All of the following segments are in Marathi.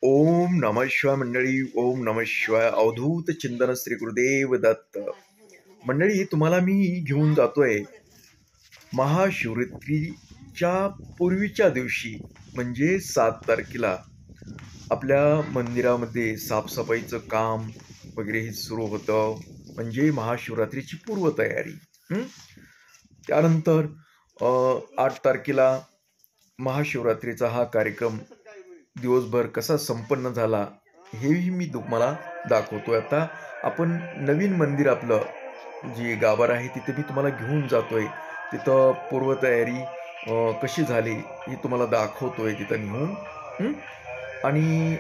ओम नमः शिवाय मंडळी. ओम नमः शिवाय. अवधूत चिंतन श्री गुरुदेव दत्त. मंडळी, तुम्हाला मी घेऊन जातोय महाशिवरात्रीच्या पूर्वीच्या दिवशी, म्हणजे 7 तारखेला आपल्या मंदिरामध्ये साफसफाईचं काम वगैरे हे सुरू होतं, म्हणजे महाशिवरात्रीची पूर्वतयारी. त्यानंतर 8 तारखेला महाशिवरात्रीचा हा कार्यक्रम दिवसभर कसा संपन्न झाला हेही मी तुम्हाला दाखवतोय. आता आपण नवीन मंदिर आपलं जे गाभार आहे तिथे मी तुम्हाला घेऊन जातोय. तिथं पूर्वतयारी कशी झाली ही तुम्हाला दाखवतोय तिथं नेऊन. आणि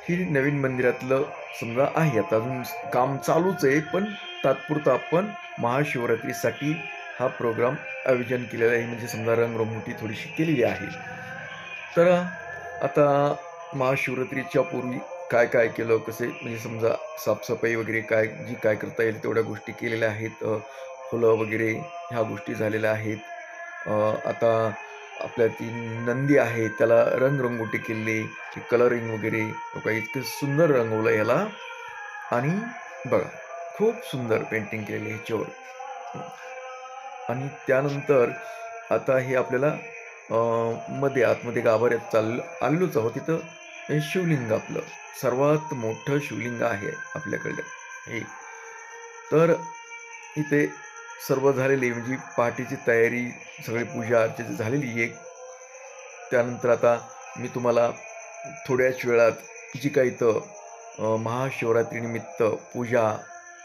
ही नवीन मंदिरातलं समजा आहे, आता अजून काम चालूच आहे, पण तात्पुरतं आपण महाशिवरात्रीसाठी हा प्रोग्राम आयोजन केलेला आहे, म्हणजे समजा रंगरंगोटी थोडीशी केलेली आहे. तर आता महाशिवरात्रीच्या पूर्वी काय काय केलं, कसे म्हणजे समजा साफसफाई वगैरे काय करता येईल तेवढ्या गोष्टी केलेल्या आहेत. फुलं वगैरे ह्या गोष्टी झालेल्या आहेत. आता आपल्या ती नंदी आहे त्याला रंगरंगोटी केली, कलरिंग वगैरे बघा, इतकं सुंदर रंगवलं याला. आणि बघा, खूप सुंदर पेंटिंग केलेली ह्याच्यावर. आणि त्यानंतर आता हे आपल्याला आतमध्ये गाभाऱ्यात आलेलोच आहोत. तिथं शिवलिंग, आपलं सर्वात मोठं शिवलिंग आहे आपल्याकडे हे. तर इथे सर्व झालेली, म्हणजे पहाटेची तयारी, सगळी पूजा अर्चेची झालेली आहे. त्यानंतर आता मी तुम्हाला थोड्याच वेळात जी काही इथं महाशिवरात्रीनिमित्त पूजा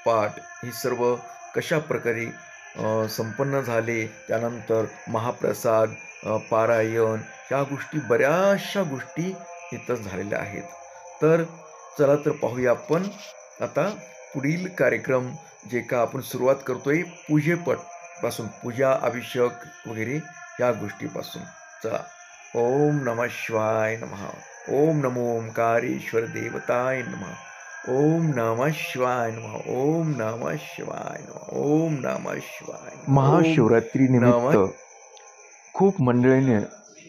पाठ हे सर्व कशा प्रकारे संपन्न झाले, त्यानंतर महाप्रसाद, पारायण, ह्या गोष्टी, बऱ्याचशा गोष्टी इथं झालेल्या आहेत. तर चला तर पाहूया आपण आता पुढील कार्यक्रम, जे का आपण सुरुवात करतोय पूजेपासून, पूजा अभिषेक वगैरे या गोष्टीपासून. चला. ओम नमः शिवाय नमः. ओम नमो ओंकारेश्वर देवताय नमः. ओम नमः शिवाय नमः. ओम नमः शिवाय नमः. ओम नमः शिवाय. महाशिवरात्री निमित्त खूप मंडळीने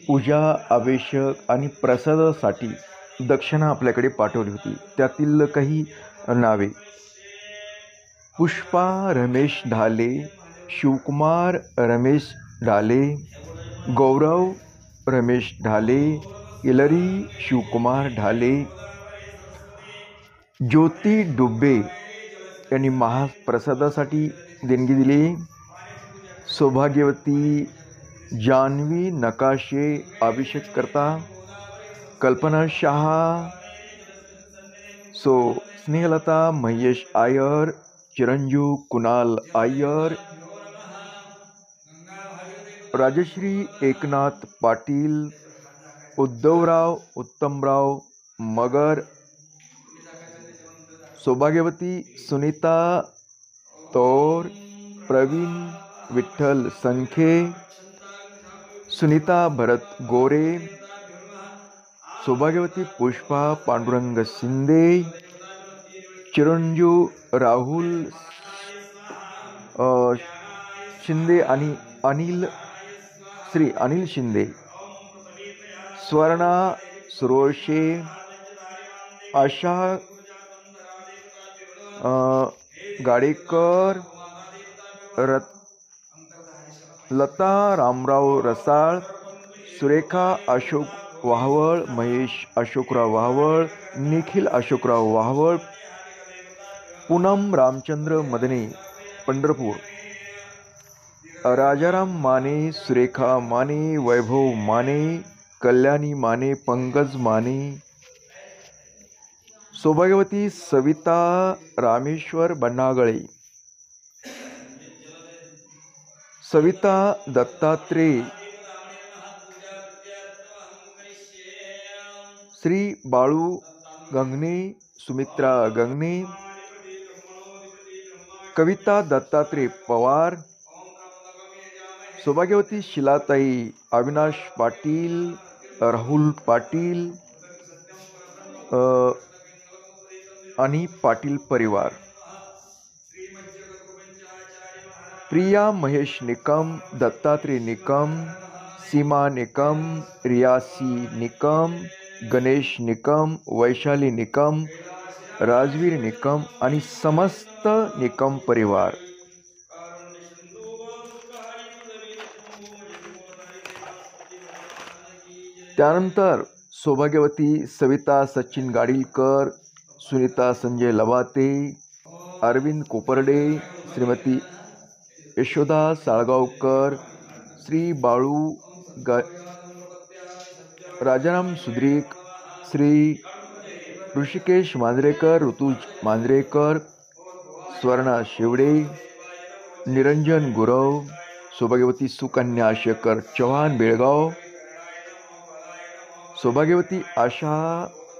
पूजा, अभिषेक आणि प्रसादासाठी दक्षिणा आपल्याकडे पाठवली होती. त्यातील काही नावे: पुष्पा रमेश ढाले, शिवकुमार रमेश ढाले, गौरव रमेश ढाले, हिलरी शिवकुमार ढाले, ज्योती डुबे यांनी महाप्रसादासाठी देणगी दिली. सौभाग्यवती जान्हवी नकाशे अभिषेक करता, कल्पना शहा, स्नेहलता महेश आयर, चिरंजीव कुणाल आयर, राजश्री एकनाथ पाटील, उद्धवराव उत्तमराव मगर, सौभाग्यवती सुनीता तौर, प्रवीण विठ्ठल संखे, सुनीता भरत गोरे, सौभाग्यवती पुष्पा पांडुरंग शिंदे, चिरंजीव राहुल शिंदे आणि अनिल शिंदे, स्वर्णा सुरोशे, आशा गाडेकर, लता रामराव रसाळ, सुरेखा अशोक वाहवळ, महेश अशोकराव वाहवळ, निखिल अशोकराव वाहवळ, पूनम रामचंद्र मदने पंढरपूर, राजाराम माने, सुरेखा माने, वैभव माने, कल्याणी माने, पंकज माने, सौभाग्यवती सविता रामेश्वर बनागळे, सविता दत्तात्रेय, श्री बाळू गंगणे, सुमित्रा गंगणे, कविता दत्तात्रेय पवार, सौभाग्यवती शिलाताई अविनाश पाटील, राहुल पाटील आणि पाटील परिवार, प्रिया महेश निकम, दत्तात्रेय निकम, सीमा निकम, रियासी निकम, गणेश निकम, वैशाली निकम, राजवीर निकम आणि समस्त निकम परिवार. त्यानंतर सौभाग्यवती सविता सचिन गाडीलकर, सुनीता संजय लवाते, अरविंद कोपर्डे, श्रीमती यशोदा साळगावकर, श्री बाळू राजाराम सुद्रिक, श्री ऋषिकेश मांजरेकर, ऋतुज मांजरेकर, स्वर्णा शेवडे, निरंजन गुरव, सौभाग्यवती सुकन्या शेखर चव्हाण बेळगाव, सौभाग्यवती आशा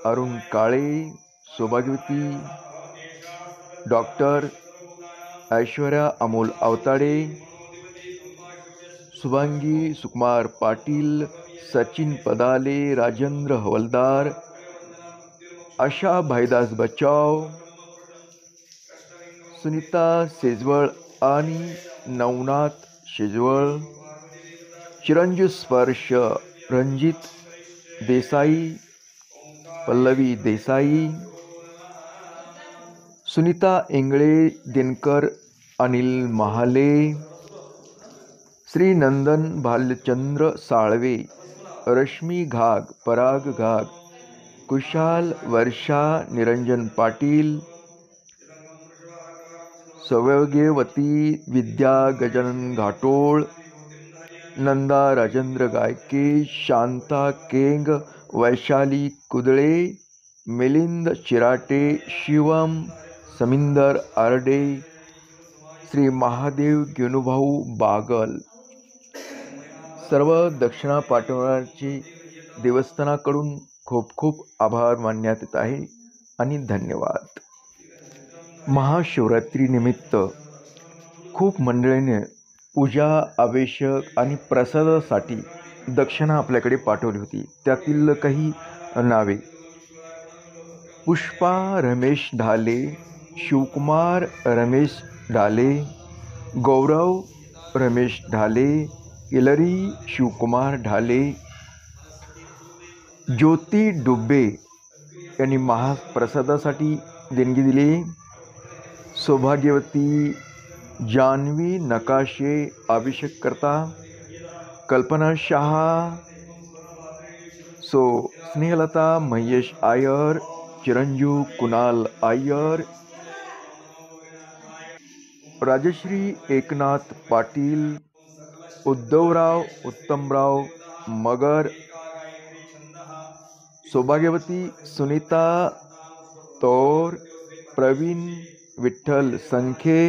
अरुण काळे, सौभाग्यवती डॉक्टर ऐश्वर्या अमोल अवताडे, शुभांगी सुकुमार पाटील, सचिन पदाले, राजेंद्र हवलदार, आशा भाईदास बचाव, सुनीता सेजवळ आणि नवनाथ शेजवळ, चिरंजीव स्पर्श रणजित देसाई, पल्लवी देसाई, सुनीता इंगळे, दिनकर अनिल महाले, श्री नंदन भालचंद्र साळवे, रश्मी घाग, पराग घाग, कुशाल वर्षा, निरंजन पाटील, सौभाग्यवती विद्या गजानन घाटोळ, नंदा राजेंद्र गायके, शांता केंग, वैशाली कुदळे, मिलिंद चिराटे, शिवम समिंदर आरडे, श्री महादेव गेनुभाऊ बागल. सर्व दक्षिणा पाठवण्याची देवस्थानाकडून खूप खूप आभार मानण्यात येत आहे आणि धन्यवाद. महाशिवरात्री निमित्त खूप मंडळीने पूजा अभिषेक आणि प्रसादासाठी दक्षिणा आपल्याकडे पाठवली होती. त्यातील काही नावे: पुष्पा रमेश ढाले, शिवकुमार रमेश ढाले, गौरव रमेश ढाले, किलरी शिवकुमार ढाले, ज्योती डुबे यांनी महाप्रसादासाठी देणगी दिली. सौभाग्यवती जान्हवी नकाशे अभिषेक करता, कल्पना शहा, स्नेहलता महेश आयर, चिरंजीव कुणाल आयर, राजश्री एकनाथ पाटील, उद्धवराव उत्तमराव मगर, सौभाग्यवती सुनीता तौर, प्रवीण विठ्ठल संखे,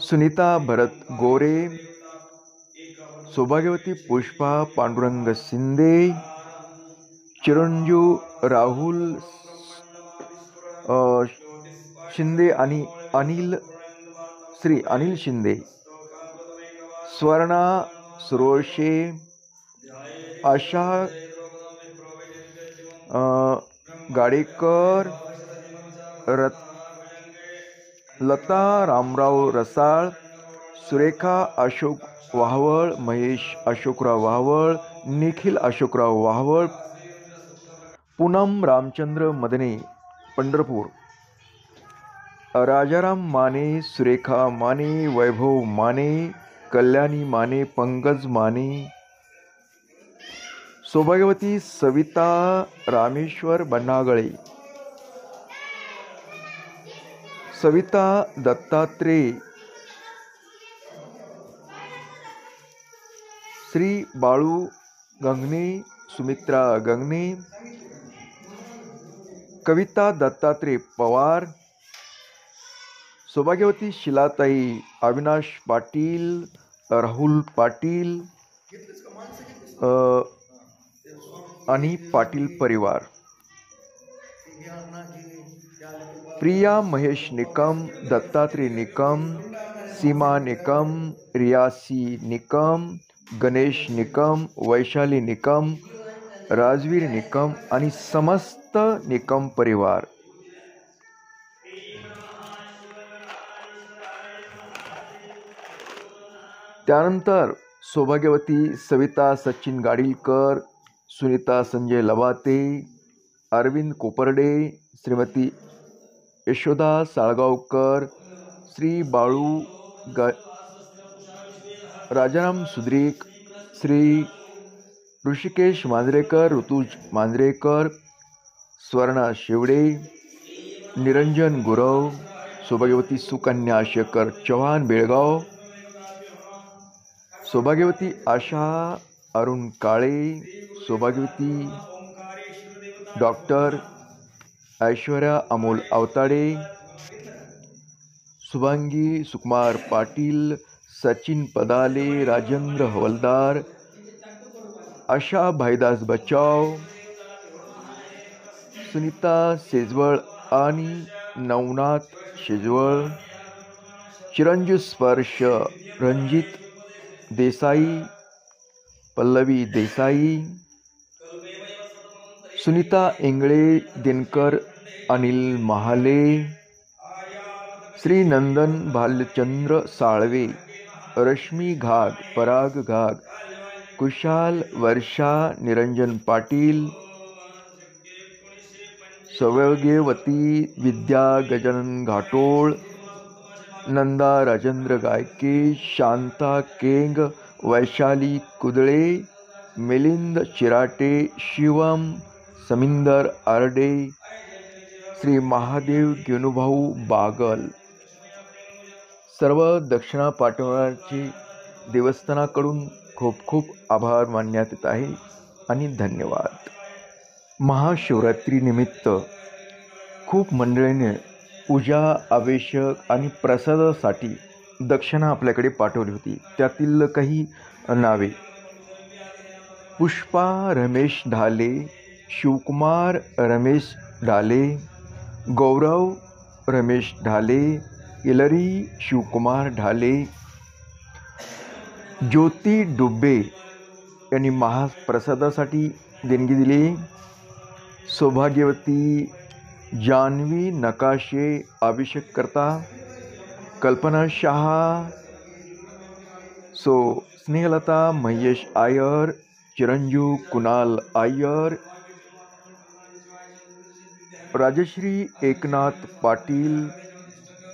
सुनीता भरत गोरे, सौभाग्यवती पुष्पा पांडुरंग शिंदे, चिरंजीव राहुल शिंदे आणि श्री अनिल शिंदे, स्वर्णा सुरोशे, आशा गाडेकर, लता रामराव रसाळ, सुरेखा अशोक वाहवळ, महेश अशोकराव वाहवळ, निखिल अशोकराव वाहवळ, पूनम रामचंद्र मदने पंढरपूर, राजाराम माने, सुरेखा माने, वैभव माने, कल्याणी माने, पंकज माने, सौभाग्यवती सविता रामेश्वर बनागळे, सविता दत्तात्रे, श्री बाळू गंगणे, सुमित्रा गंगणे, कविता दत्तात्रे पवार, सौभाग्यवती शिलाताई अविनाश पाटील, राहुल पाटील आणि पाटील परिवार, प्रिया महेश निकम, दत्तात्रेय निकम, सीमा निकम, रियासी निकम, गणेश निकम, वैशाली निकम, राजवीर निकम आणि समस्त निकम परिवार. त्यानंतर सौभाग्यवती सविता सचिन गाडीलकर, सुनीता संजय लवाते, अरविंद कोपर्डे, श्रीमती यशोदा साळगावकर, श्री बाळू राजाराम सुद्रीक, श्री ऋषिकेश मांजरेकर, ऋतुज मांजरेकर, स्वर्णा शेवडे, निरंजन गुरव, सौभाग्यवती सुकन्या शेखर चव्हाण बेळगाव, सौभाग्यवती आशा अरुण काळे, सौभाग्यवती डॉक्टर ऐश्वर्या अमोल अवताडे, शुभांगी सुकुमार पाटील, सचिन पदाले, राजेंद्र हवलदार, आशा भाईदास बचाव, सुनीता सेजवळ आणि नवनाथ शेजवळ, चिरंजीव स्पर्श रणजित देसाई, पल्लवी देसाई, सुनीता इंगळे, दिनकर अनिल महाले, श्री नंदन भालचंद्र साळवे, रश्मी घाग, पराग घाग, कुशाल वर्षा, निरंजन पाटील, सौभाग्यवती विद्या गजानन घाटोळ, नंदा राजेंद्र गायके, शांता केंग, वैशाली कुदळे, मिलिंद चिराटे, शिवम समिंदर आरडे, श्री महादेव गेनुभाऊ बागल. सर्व दक्षिणा पाठवण्याचे देवस्थानाकडून खूप खूप आभार मानण्यात येत आहे आणि धन्यवाद. महाशिवरात्रीनिमित्त खूप मंडळीने पूजा अभिषेक आणि प्रसादासाठी दक्षिणा आपल्याकडे पाठवली होती. त्यातील काही नावे: पुष्पा रमेश ढाले, शिवकुमार रमेश ढाले, गौरव रमेश ढाले, इलरी शिवकुमार ढाले, ज्योती डुबे यांनी महाप्रसादासाठी देणगी दिली. सौभाग्यवती जान्हवी नकाशे अभिषेक करता, कल्पना शहा, स्नेहलता महेश आयर, चिरंजीव कुणाल आयर, राजश्री एकनाथ पाटील,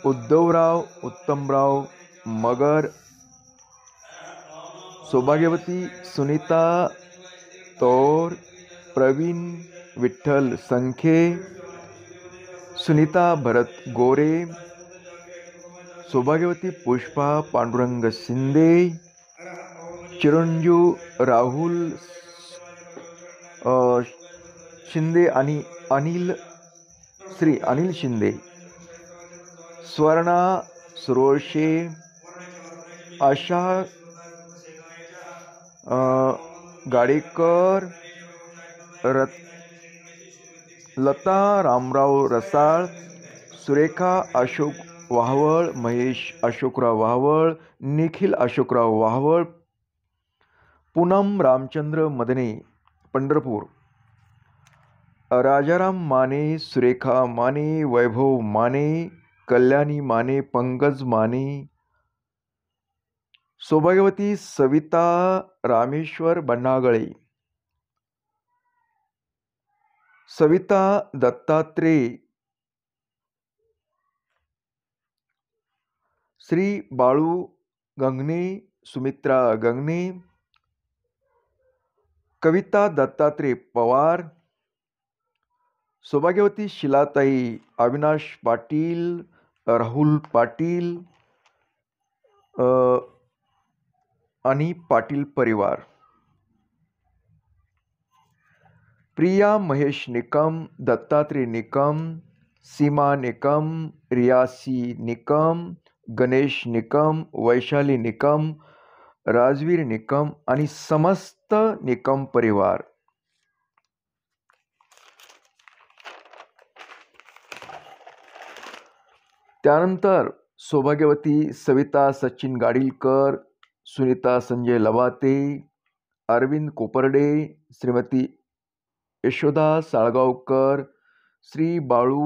उद्धवराव उत्तमराव मगर, सौभाग्यवती सुनीता तौर, प्रवीण विठ्ठल संखे, सुनीता भरत गोरे, सौभाग्यवती पुष्पा पांडुरंग शिंदे, चिरंजीव राहुल शिंदे आणि श्री अनिल शिंदे, स्वर्णा सुरोशे, आशा गाडेकर, लता रामराव रसाळ, सुरेखा अशोक वाहवळ, महेश अशोकराव वाहवळ, निखिल अशोकराव वाहवळ, पूनम रामचंद्र मदने पंढरपूर, राजाराम माने, सुरेखा माने, वैभव माने, कल्याणी माने, पंकज माने, सौभाग्यवती सविता रामेश्वर बनागळे, सविता दत्तात्रे, श्री बाळू गंगणे, सुमित्रा गंगणे, कविता दत्तात्रे पवार, सौभाग्यवती शिलाताई अविनाश पाटील, राहुल पाटील आणि पाटील परिवार, प्रिया महेश निकम, दत्तात्रेय निकम, सीमा निकम, रियासी निकम, गणेश निकम, वैशाली निकम, राजवीर निकम आणि समस्त निकम परिवार. त्यानंतर सौभाग्यवती सविता सचिन गाडीलकर, सुनीता संजय लवाते, अरविंद कोपर्डे, श्रीमती यशोदा साळगावकर, श्री बाळू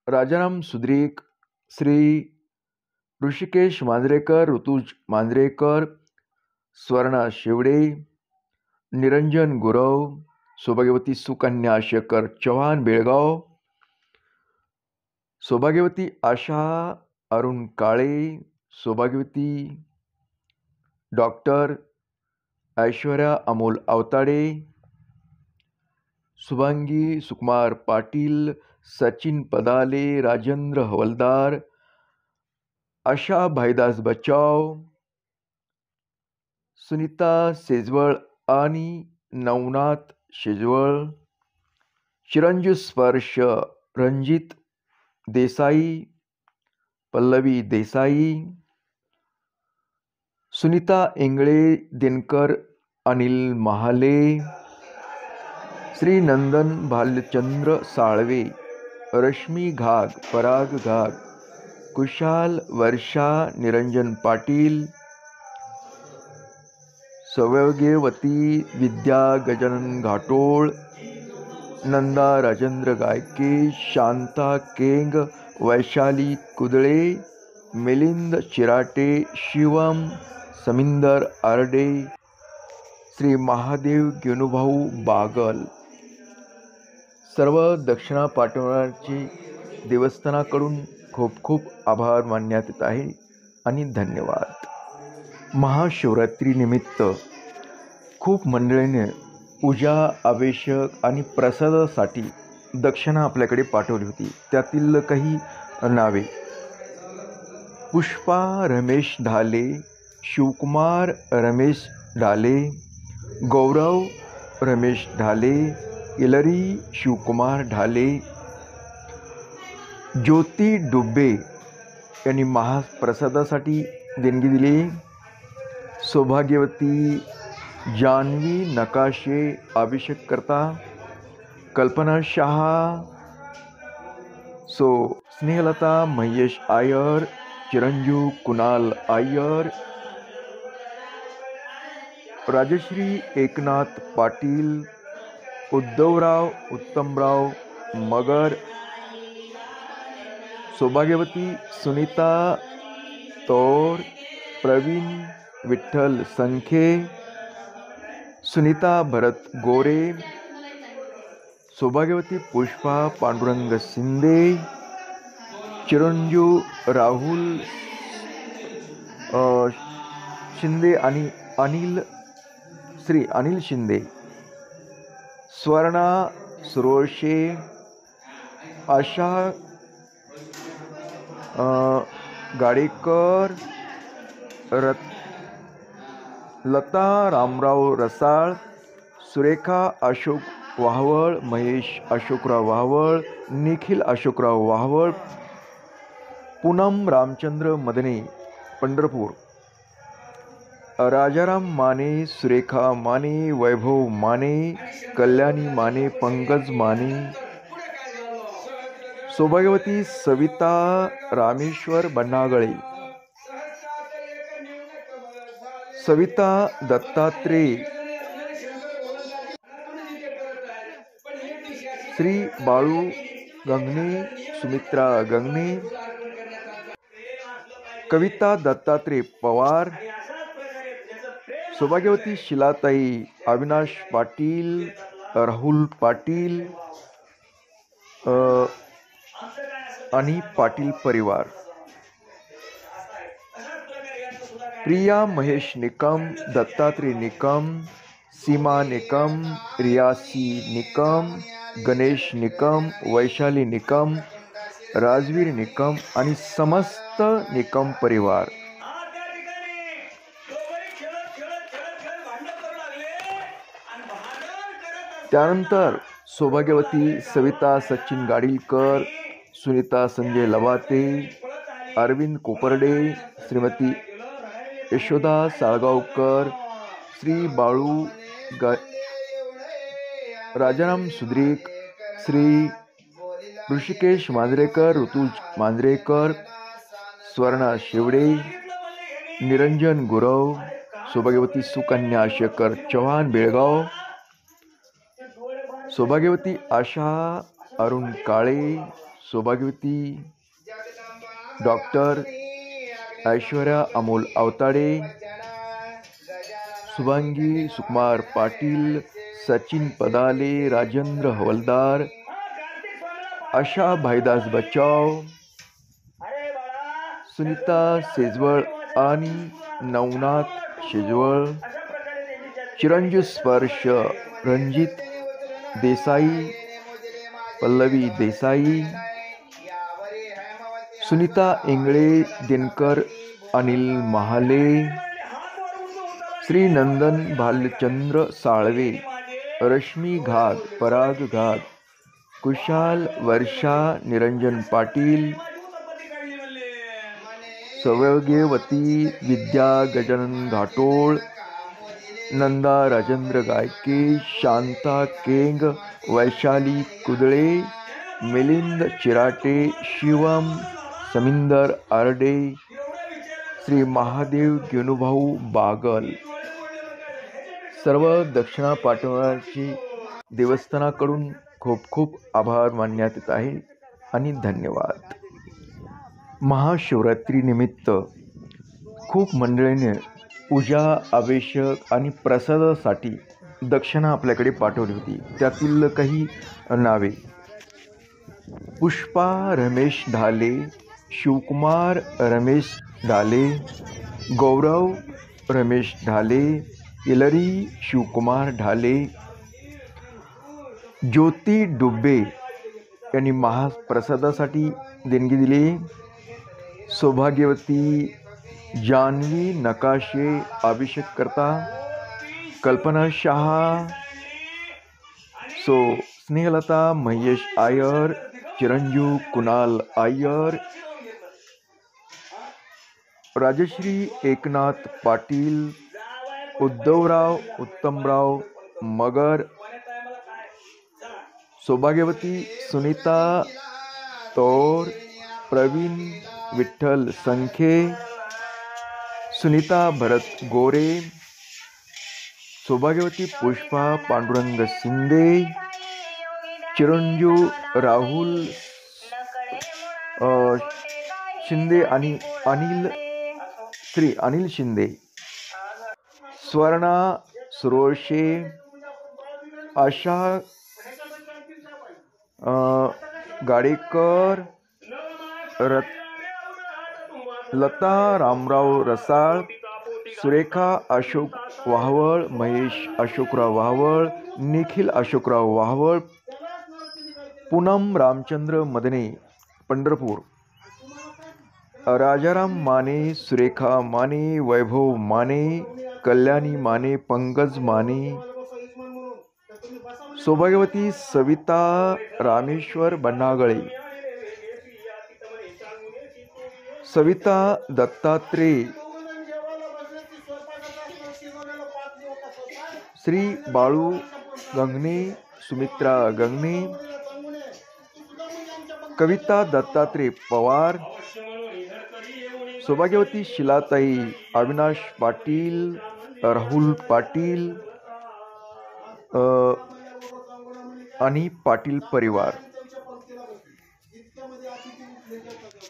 राजाराम सुद्रीक, श्री ऋषिकेश मांजरेकर, ऋतुज मांजरेकर, स्वर्णा शेवडे, निरंजन गुरव, सौभाग्यवती सुकन्या शेखर चव्हाण बेळगाव, सौभाग्यवती आशा अरुण काळे, सौभाग्यवती डॉक्टर ऐश्वर्या अमोल अवताडे, शुभांगी सुकुमार पाटील, सचिन पदाले, राजेंद्र हवलदार, आशा भाईदास बचाव, सुनीता सेजवळ आणि नवनाथ शेजवळ, चिरंजीव स्पर्श रणजित देसाई, पल्लवी देसाई, सुनीता इंगळे दिनकर, अनिल महाले, श्री नंदन भालचंद्र साळवे, रश्मी घाग, पराग घाग, कुशाल वर्षा, निरंजन पाटील, सौभाग्यवती विद्या गजानन घाटोळ, नंदा राजेंद्र गायके, शांता केंग, वैशाली कुदळे, मिलिंद चिराटे, शिवम समिंदर आरडे, श्री महादेव गेनुभाऊ बागल. सर्व दक्षिणा पाठवण्याची देवस्थानाकडून खूप खूप आभार मानण्यात येत आहे आणि धन्यवाद. महाशिवरात्रीनिमित्त खूप मंडळीने पूजा अभिषेक आणि प्रसादासाठी दक्षिणा आपल्याकडे पाठवली होती. त्यातील काही नावे: पुष्पा रमेश ढाले, शिवकुमार रमेश ढाले, गौरव रमेश ढाले, इलरी शिवकुमार ढाले, ज्योती डुबे यांनी महाप्रसादासाठी देणगी दिली. सौभाग्यवती जान्हवी नकाशे अभिषेक करता, कल्पना शहा, स्नेहलता महेश आयर, चिरंजीव कुणाल आयर, राजश्री एकनाथ पाटील, उद्धवराव उत्तमराव मगर, सौभाग्यवती सुनीता तौर, प्रवीण विठ्ठल संखे, सुनीता भरत गोरे, सौभाग्यवती पुष्पा पांडुरंग शिंदे, चिरंजीव राहुल शिंदे आणि अनिल शिंदे, स्वर्णा सुरोशे, आशा गाडेकर, लता रामराव रसाळ, सुरेखा अशोक वाहवळ, महेश अशोकराव वाहवळ, निखिल अशोकराव वाहवळ, पूनम रामचंद्र मदने पंढरपूर, राजाराम माने, सुरेखा माने, वैभव माने, कल्याणी माने, पंकज माने, सौभाग्यवती सविता रामेश्वर बनागळे, सविता दत्तात्रे, श्री बाळू गंगणे, सुमित्रा गंगणे, कविता दत्तात्रे पवार, सौभाग्यवती शिलाताई अविनाश पाटील, राहुल पाटील आणि पाटील परिवार, प्रिया महेश निकम, दत्तात्रय निकम, सीमा निकम, रियासी निकम, गणेश निकम, वैशाली निकम, राजवीर निकम आणि समस्त निकम परिवार. त्यानंतर सौभाग्यवती सविता सचिन गाडीलकर, सुनीता संजय लवाते, अरविंद कोपर्डे, श्रीमती यशोदा साळगावकर, श्री बाळू राजाराम सुद्रिक, श्री ऋषिकेश मांजरेकर, ऋतुज मांजरेकर, स्वर्णा शेवडे, निरंजन गुरव, सौभाग्यवती सुकन्या शेखर चव्हाण बेळगाव, सौभाग्यवती आशा अरुण काळे, सौभाग्यवती डॉक्टर ऐश्वर्या अमोल अवताडे, शुभांगी सुकुमार पाटील, सचिन पदाले, राजेंद्र हवलदार, आशा भाईदास बचाव, सुनीता सेजवळ आणि नवनाथ शेजवळ, चिरंजीव स्पर्श, रणजित देसाई, पल्लवी देसाई, सुनीता इंगळे, दिनकर अनिल महाले, श्री नंदन भालचंद्र साळवे, रश्मी घाग, पराग घाग, कुशाल, वर्षा, निरंजन पाटील, सौभाग्यवती विद्या गजानन घाटोळ, नंदा राजेंद्र गायके, शांता केंग, वैशाली कुदळे, मिलिंद चिराटे, शिवम समिंदर आरडे, श्री महादेव गेनुभाऊ बागल. सर्व दक्षिणा पाठवण्याची देवस्थानाकडून खूप खूप आभार मानण्यात येत आहे आणि धन्यवाद. महाशिवरात्री निमित्त खूप मंडळीने पूजा, अभिषेक आणि प्रसादासाठी दक्षिणा आपल्याकडे पाठवली होती. त्यातील काही नावे: पुष्पा रमेश ढाले, शिवकुमार रमेश ढाले, गौरव रमेश ढाले, इलरी शिवकुमार ढाले, ज्योती डुबे यांनी महाप्रसादासाठी देणगी दिली. सौभाग्यवती जान्हवी नकाशे अभिषेक करता, कल्पना शहा, स्नेहलता महेश आयर, चिरंजीव कुणाल आयर, राजश्री एकनाथ पाटील, उद्धवराव उत्तमराव मगर, सौभाग्यवती सुनीता तौर, प्रवीण विठ्ठल संखे, सुनीता भरत गोरे, सौभाग्यवती पुष्पा पांडुरंग शिंदे, चिरंजीव राहुल शिंदे आणि अनिल शिंदे, स्वर्णा सुरोशे, आशा गाडेकर, लता रामराव रसाळ, सुरेखा अशोक वाहवळ, महेश अशोकराव वाहवळ, निखिल अशोकराव वाहवळ, पूनम रामचंद्र मदने पंढरपूर, राजाराम माने, सुरेखा माने, वैभव माने, कल्याणी माने, पंकज माने, सौभाग्यवती सविता रामेश्वर बनागळे, सविता दत्तात्रे, श्री बाळू गंगणे, सुमित्रा गंगणे, कविता दत्तात्रे पवार, सौभाग्यवती शिलाताई अविनाश पाटील, राहुल पाटील आणि पाटील परिवार,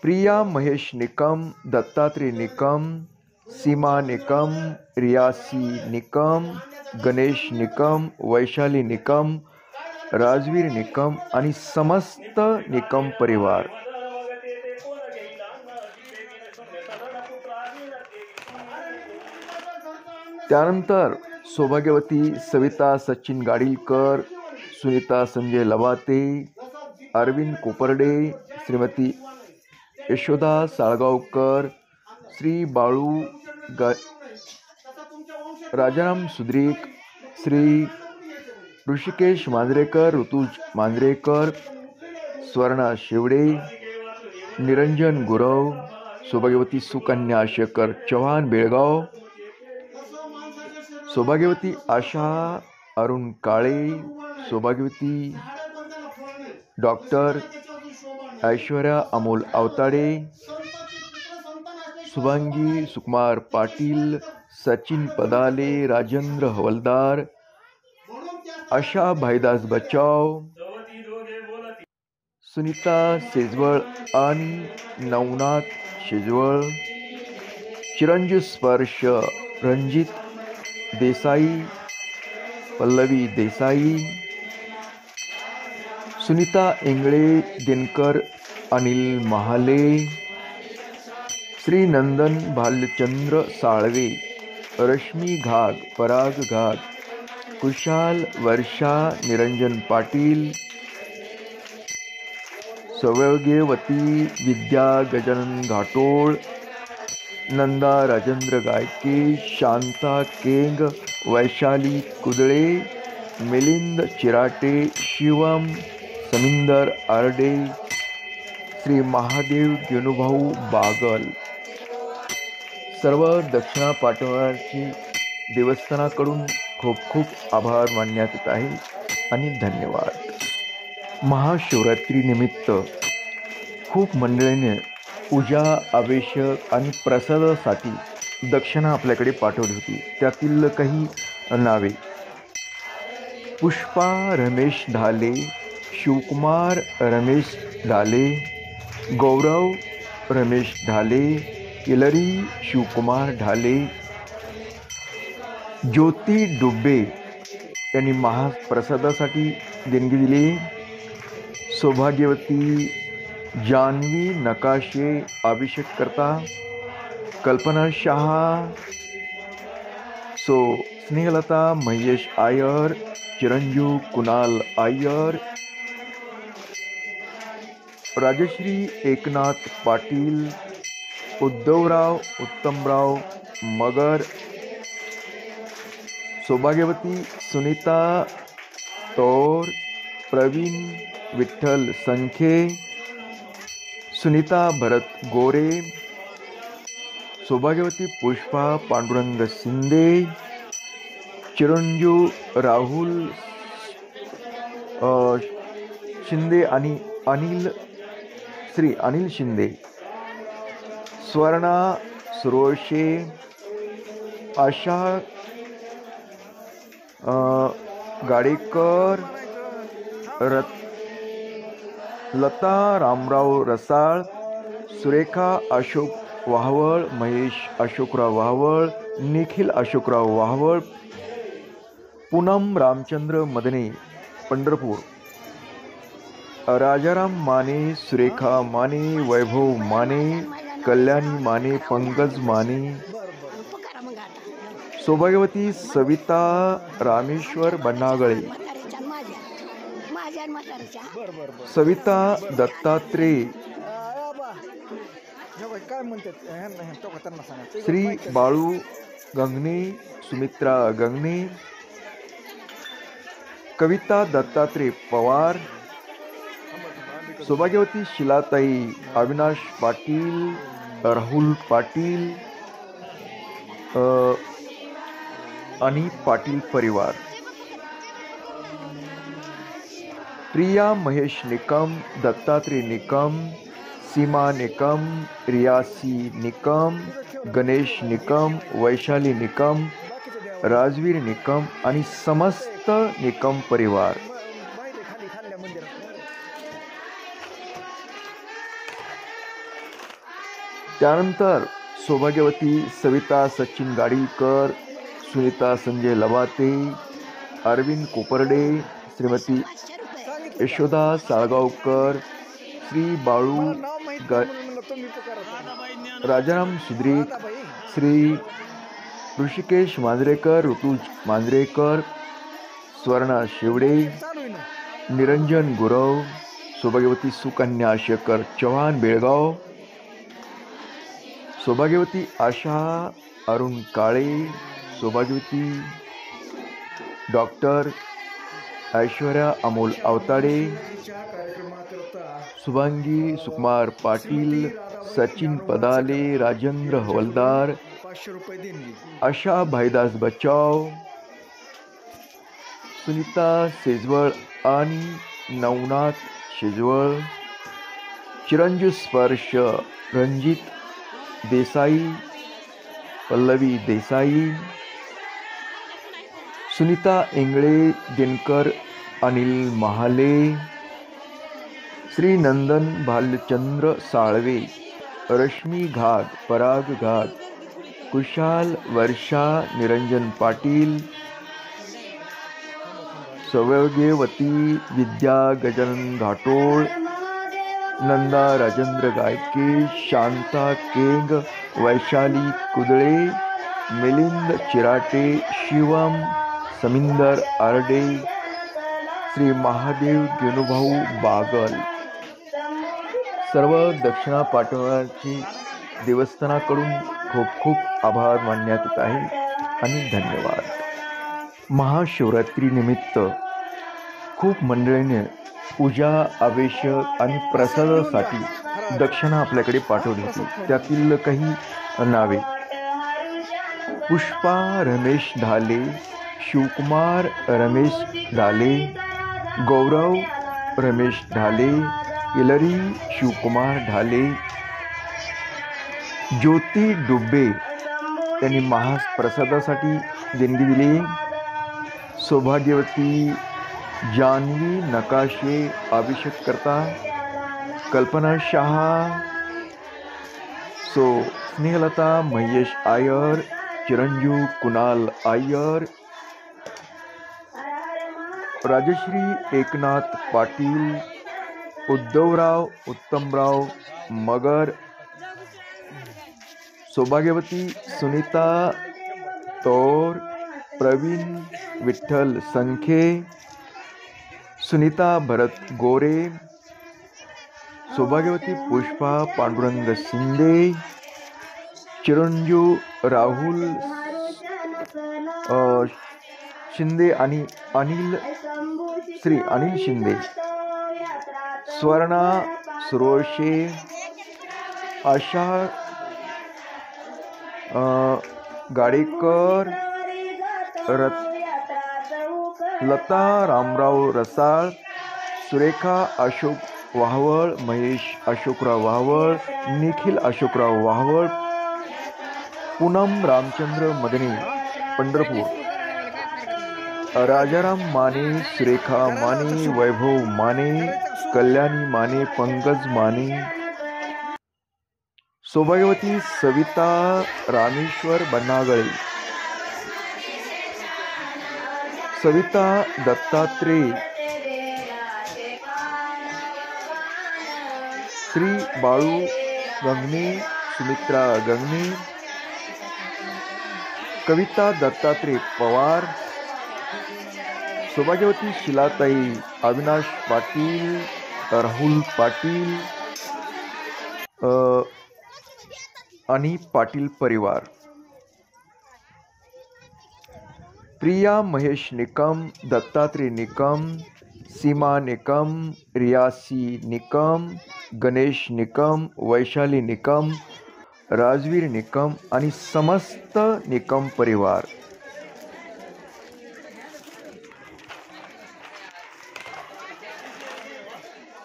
प्रिया महेश निकम, दत्तात्रय निकम, सीमा निकम, रियासी निकम, गणेश निकम, वैशाली निकम, राजवीर निकम आणि समस्त निकम परिवार. त्यानंतर सौभाग्यवती सविता सचिन गाडीलकर, सुनीता संजय लवाते, अरविंद कोपर्डे, श्रीमती यशोदा साळगावकर, श्री बाळू राजाराम सुद्रिक, श्री ऋषिकेश मांजरेकर, ऋतुज मांजरेकर, स्वर्णा शेवडे, निरंजन गुरव, सौभाग्यवती सुकन्या शेखर चव्हाण बेळगाव, सौभाग्यवती आशा अरुण काळे, सौभाग्यवती डॉक्टर ऐश्वर्या अमोल अवताडे, शुभांगी सुकुमार पाटील, सचिन पदाले, राजेंद्र हवलदार, आशा भाईदास बचाव, सुनीता सेजवळ आणि नवनाथ शेजवळ, चिरंजीव स्पर्श, रणजित देसाई, पल्लवी देसाई, सुनीता इंगळे, दिनकर अनिल महाले, श्री नंदन भालचंद्र साळवे, रश्मी घाग, पराग घाग, कुशाल, वर्षा, निरंजन पाटील, सौभाग्यवती विद्या गजानन घाटोळ, नंदा राजेंद्र गायके, शांता केंग, वैशाली कुदळे, मिलिंद चिराटे, शिवम समिंदर आरडे, श्री महादेव गेनुभाऊ बागल. सर्व दक्षिणा पाठवण्याची देवस्थानाकडून खूप खूप आभार मानण्यात येत आहे आणि धन्यवाद. महाशिवरात्रीनिमित्त खूप मंडळीने पूजा, अभिषेक आणि प्रसादासाठी दक्षिणा आपल्याकडे पाठवली होती. त्यातील काही नावे: पुष्पा रमेश ढाले, शिवकुमार रमेश ढाले, गौरव रमेश ढाले, किलरी शिवकुमार ढाले, ज्योती डुबे यांनी महाप्रसादासाठी देणगी दिली. सौभाग्यवती जान्हवी नकाशे अभिषेक करता, कल्पना शहा, स्नेहलता महेश आयर, चिरंजीव कुणाल आयर, राजश्री एकनाथ पाटील, उद्धवराव उत्तमराव मगर, सौभाग्यवती सुनीता तौर, प्रवीण विठ्ठल संखे, सुनीता भरत गोरे, सौभाग्यवती पुष्पा पांडुरंग शिंदे, चिरंजीव राहुल शिंदे आणि अनिल शिंदे, स्वर्णा सुरोशे, आशा गाडेकर, लता रामराव रसाळ, सुरेखा अशोक वाहवळ, महेश अशोकराव वाहवळ, निखिल अशोकराव वाहवळ, पूनम रामचंद्र मदने पंढरपूर, राजाराम माने, सुरेखा माने, वैभव माने, कल्याणी माने, पंकज माने, सौभाग्यवती सविता रामेश्वर बनागळे, सविता दत्तात्रे, श्री बाळू गंगणे, सुमित्रा गंगणे, कविता दत्तात्रे पवार, सौभाग्यवती शिलाताई अविनाश पाटील, राहुल पाटील आणि पाटील परिवार, प्रिया महेश निकम, दत्तात्रय निकम, सीमा निकम, रियासी निकम, गणेश निकम, वैशाली निकम, राजवीर निकम आणि समस्त निकम परिवार. त्यानंतर सौभाग्यवती सविता सचिन गाडीकर, सुनीता संजय लवाते, अरविंद कोपर्डे, श्रीमती यशोदा साळगावकर, श्री बाळू राजाराम सुद्रीक, श्री ऋषिकेश मांजरेकर, ऋतुज मांजरेकर, स्वर्णा शिवडे, निरंजन गुरव, सौभाग्यवती सुकन्या शेखर चव्हाण बेळगाव, सौभाग्यवती आशा अरुण काळे, सौभाग्यवती डॉक्टर ऐश्वर्या अमोल अवताडे, शुभांगी सुकुमार पाटील, सचिन पदाले, राजेंद्र हवलदार, आशा भाईदास बचाव, सुनीता सेजवळ आणि नवनाथ शेजवळ, चिरंजीव स्पर्श रणजित देसाई, पल्लवी देसाई, सुनीता इंगळे, दिनकर अनिल महाले, श्री नंदन भालचंद्र साळवे, रश्मी घाग, पराग घाग, कुशाल, वर्षा, निरंजन पाटील, सौभाग्यवती, विद्या गजानन घाटोळ, नंदा राजेंद्र गायके, शांता केंग, वैशाली कुदळे, मिलिंद चिराटे, शिवम समिंदर आरडे, श्री महादेव गेनुभाऊ बागल. सर्व दक्षिणा पाठवण्याची देवस्थानाकडून खूप खूप आभार मानण्यात येत आहे आणि धन्यवाद. महाशिवरात्री निमित्त खूप मंडळीने पूजा, अभिषेक आणि प्रसादासाठी दक्षिणा आपल्याकडे पाठवली होती. त्यातील काही नावे: पुष्पा रमेश ढाले, शिवकुमार रमेश ढाले, गौरव रमेश ढाले, इलरी शिवकुमार ढाले, ज्योती डुबे त्यांनी महाप्रसादासाठी देणगी दिली. सौभाग्यवती जानवी नकाशे अभिषेक करता, कल्पना शहा, स्नेहलता महेश आयर, चिरंजीव कुणाल आयर, राजश्री एकनाथ पाटील, उद्धवराव उत्तमराव मगर, सौभाग्यवती सुनीता तौर, प्रवीण विठ्ठल संखे, सुनीता भरत गोरे, सौभाग्यवती पुष्पा पांडुरंग शिंदे, चिरंजीव राहुल शिंदे आणि श्री अनिल शिंदे, स्वर्णा सुरोशे, आशा गाडेकर, लता रामराव रसाळ, सुरेखा अशोक वाहवळ, महेश अशोकराव वाहवळ, निखिल अशोकराव वाहवळ, पूनम रामचंद्र मदने पंढरपूर, राजाराम माने, सुरेखा माने, वैभव माने, कल्याणी माने, पंकज माने, सौभाग्यवती सविता रामेश्वर बनागळे, सविता दत्तात्रेय, श्री बाळू गंगणे, सुमित्रा गंगणे, कविता दत्तात्रेय पवार, सौभाग्यवती शिलाताई अविनाश पाटील, राहुल पाटील आणि पाटील परिवार, प्रिया महेश निकम, दत्तात्रेय निकम, सीमा निकम, रियासी निकम, गणेश निकम, वैशाली निकम, राजवीर निकम आणि समस्त निकम परिवार.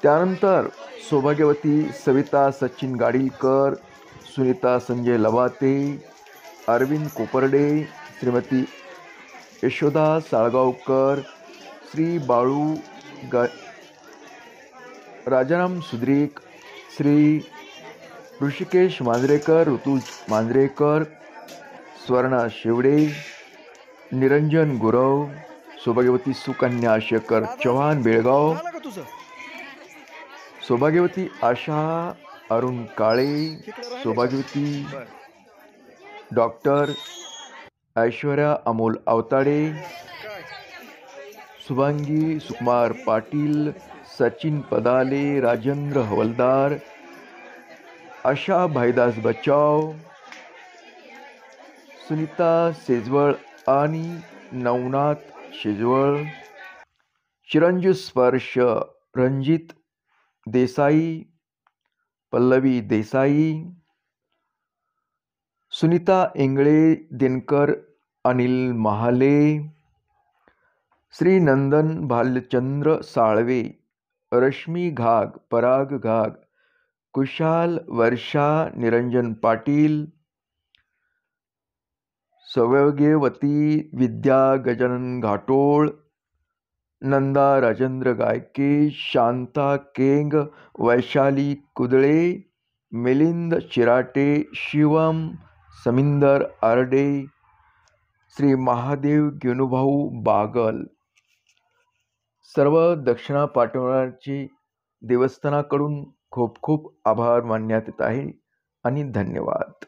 त्यानंतर सौभाग्यवती सविता सचिन गाडीलकर, सुनीता संजय लवाते, अरविंद कोपर्डे, श्रीमती यशोदा साळगावकर, श्री बाळू राजाराम सुद्रिक, श्री ऋषिकेश मांजरेकर, ऋतुज मांजरेकर, स्वर्णा शेवडे, निरंजन गुरव, सौभाग्यवती सुकन्या शेखर चव्हाण बेळगाव, सौभाग्यवती आशा अरुण काळे, सौभाग्यवती डॉक्टर ऐश्वर्या अमोल अवताडे, शुभांगी सुकुमार पाटील, सचिन पदाले, राजेंद्र हवलदार, आशा भाईदास बचाव, सुनीता सेजवळ आणि नवनाथ शेजवळ, चिरंजीव स्पर्श रणजित देसाई, पल्लवी देसाई, सुनीता इंगळे, दिनकर अनिल महाले, श्री नंदन भालचंद्र साळवे, रश्मी घाग, पराग घाग, कुशाल, वर्षा, निरंजन पाटील, सौभाग्यवती, विद्या गजानन घाटोळ, नंदा राजेंद्र गायके, शांता केंग, वैशाली कुदळे, मिलिंद चिराटे, शिवम समिंदर आरडे, श्री महादेव गेनुभाऊ बागल, सर्व दक्षिणा पाठवण्याची देवस्थानाकडून खूप खूप आभार मानण्यात येत आहे आणि धन्यवाद.